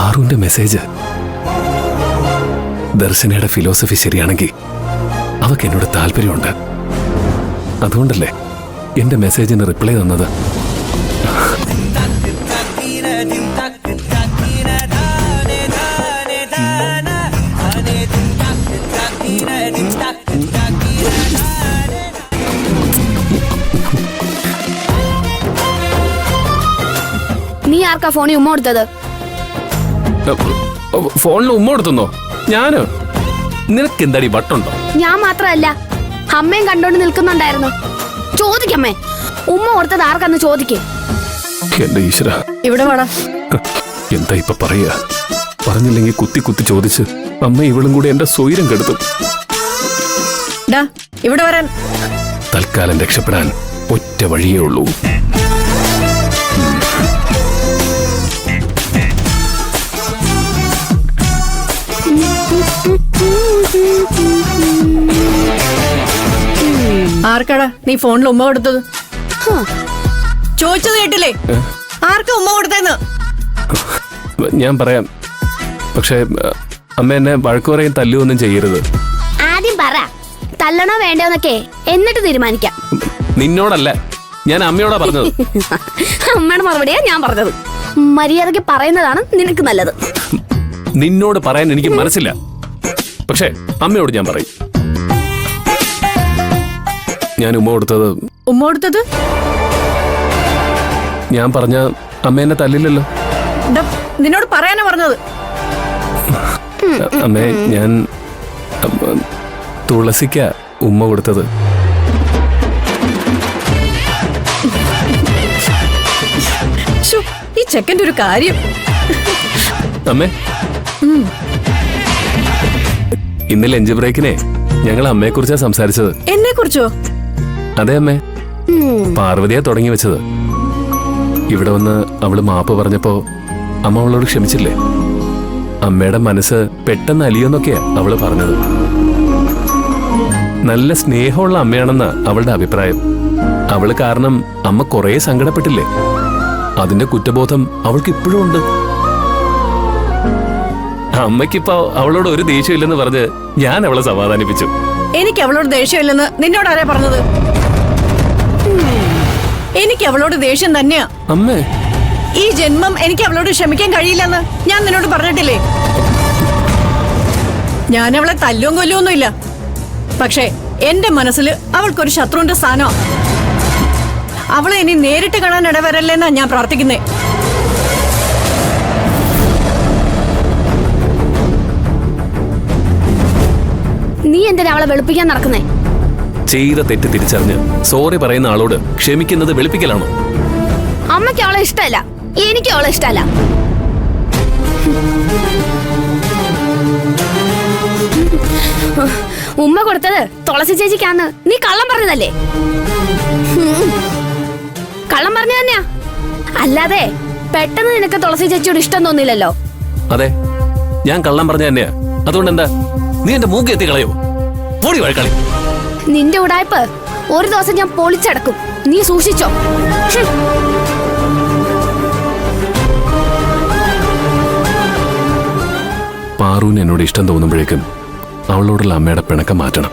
പാറുവിന്റെ message. ദർശനയുടെ philosophy ശരിയാണെങ്കിൽ അവക്ക് എന്നോട് താല്പര്യമുണ്ട്. അതുകൊണ്ടല്ലേ എന്റെ മെസ്സേജിന് റിപ്ലൈ തന്നത്. നീ ആർക്കാ ഫോണിൽ ഉമ്മ കൊടുത്തത്? ഫോണിൽ ഉമ്മ കൊടുത്തുന്നോ? ഞാനോ? നിനക്ക് എന്താടി വട്ടുണ്ടോ? ഞാൻ മാത്രമല്ല, അമ്മയും കണ്ടോണ്ട് നിൽക്കുന്നുണ്ടായിരുന്നു. ചോദിക്കമ്മേ, ഉമ്മ കൊടുത്തത് ആർക്കാന്ന് ചോദിക്കേ. എന്റെ ഈശ്വര, ഇവിടെ വേടാ. എന്താ ഇപ്പൊ പറയാ? പറഞ്ഞില്ലെങ്കിൽ കുത്തി കുത്തി ചോദിച്ച് അമ്മ ഇവളും കൂടി എന്റെ സ്വൈരം കെടുത്തു. ഇവിടെ വരാൻ. തൽക്കാലം രക്ഷപ്പെടാൻ ഒറ്റ വഴിയേ ഉള്ളൂ. ആർക്കാടാ നീ ഫോണിൽ ഉമ്മ കൊടുത്തത്? ചോദിച്ചത് കേട്ടില്ലേ? ആർക്കാ ഉമ്മ കൊടുത്തേന്ന്? ഞാൻ പറയാം, പക്ഷെ അമ്മ എന്നെ വഴക്കു പറയും തല്ലുവൊന്നും ചെയ്യരുത്. ആദ്യം പറ, തല്ലണോ വേണ്ടോന്നൊക്കെ, എന്നിട്ട് തീരുമാനിക്കാം. നിന്നോടല്ല, ഞാൻ അമ്മയോടാ പറഞ്ഞത്. അമ്മയുടെ മറുപടിയാ ഞാൻ പറഞ്ഞത്. മര്യാദയ്ക്ക് പറയുന്നതാണ് നിനക്ക് നല്ലത്. നിന്നോട് പറയാൻ എനിക്ക് മനസ്സില്ല, പക്ഷെ അമ്മയോട് ഞാൻ പറയും. ഞാൻ ഉമ്മ കൊടുത്തത് ഞാൻ പറഞ്ഞ അമ്മ എന്നെ തല്ലില്ലല്ലോ. നിന്നോട് പറയാനാ പറഞ്ഞത്. അമ്മേ, ഞാൻ തുളസിക്ക ഉമ്മ കൊടുത്തത്. ഈ ചെക്കൻ്റെ ഒരു കാര്യം. അമ്മേ, ഇന്ന് ലഞ്ച് ബ്രേക്കിനെ ഞങ്ങൾ അമ്മയെ കുറിച്ചാ സംസാരിച്ചത്. എന്നെ കുറിച്ചോ? അതെ അമ്മേ, പാർവതിയാ തുടങ്ങി വെച്ചത്. ഇവിടെ വന്ന് അവള് മാപ്പ് പറഞ്ഞപ്പോ അമ്മ അവളോട് ക്ഷമിച്ചില്ലേ? അമ്മയുടെ മനസ്സ് പെട്ടെന്ന് അലിയെന്നൊക്കെയാ അവള് പറഞ്ഞത്. നല്ല സ്നേഹമുള്ള അമ്മയാണെന്ന അവളുടെ അഭിപ്രായം. അവള് കാരണം അമ്മ കുറേ സങ്കടപ്പെട്ടില്ലേ? അതിന്റെ കുറ്റബോധം അവൾക്ക് ഇപ്പോഴും ഉണ്ട്. അമ്മയ്ക്കിപ്പോ അവളോട് ഒരു ദേഷ്യമില്ലെന്ന് പറഞ്ഞ് ഞാൻ അവളെ സമാധാനിപ്പിച്ചു. എനിക്ക് അവളോട് ദേഷ്യമില്ലെന്ന് നിന്നോട് ആരാ പറഞ്ഞത്? എനിക്ക് അവളോട് ദേഷ്യം തന്നെയാ. അമ്മേ, ഈ ജന്മം എനിക്ക് അവളോട് ക്ഷമിക്കാൻ കഴിയില്ലെന്ന് ഞാൻ നിന്നോട് പറഞ്ഞിട്ടില്ലേ? ഞാൻ അവളെ തല്ലും കൊല്ലുമൊന്നുമില്ല, പക്ഷേ എന്റെ മനസ്സിൽ അവൾക്കൊരു ശത്രുവിന്റെ സ്ഥാനം. അവളെ ഇനി നേരിട്ട് കാണാൻ ഇടവരല്ലെന്നാ ഞാൻ പ്രാർത്ഥിക്കുന്നേ. നീ എന്തിനാ അവളെ വെളുപ്പിക്കാൻ നടക്കുന്നേ? ചെയ്ത തെറ്റ് തിരിച്ചറിഞ്ഞ് സോറി പറയുന്ന ആളോട് ക്ഷമിക്കുന്നത് വെളുപ്പിക്കലാണോ? അമ്മയ്ക്ക് അവളെ ഇഷ്ടമല്ല, എനിക്കും അവളെ ഇഷ്ടമല്ല. ഉമ്മ കൊടുത്തത് തുളസി ചേച്ചിക്കാന്ന് നീ കള്ളം പറഞ്ഞതല്ലേ? കള്ളം പറഞ്ഞു തന്നെയാ, അല്ലാതെ പെട്ടെന്ന് നിനക്ക് തുളസി ചേച്ചിയോട് ഇഷ്ടം തോന്നില്ലല്ലോ. അതെ, ഞാൻ കള്ളം പറഞ്ഞ തന്നെയാ. അതുകൊണ്ട് എന്താ നീ എന്റെ മൂക്ക് എത്തി കളയോ? പൊടി വഴക്കളി. നിന്റെ ഉടായ്പ് ഒരു ദിവസം ഞാൻ പൊളിച്ചടക്കും, നീ സൂക്ഷിച്ചോ. പാറുവിന് എന്നോട് ഇഷ്ടം തോന്നുമ്പോഴേക്കും അവളോടുള്ള അമ്മയുടെ പിണക്കം മാറ്റണം.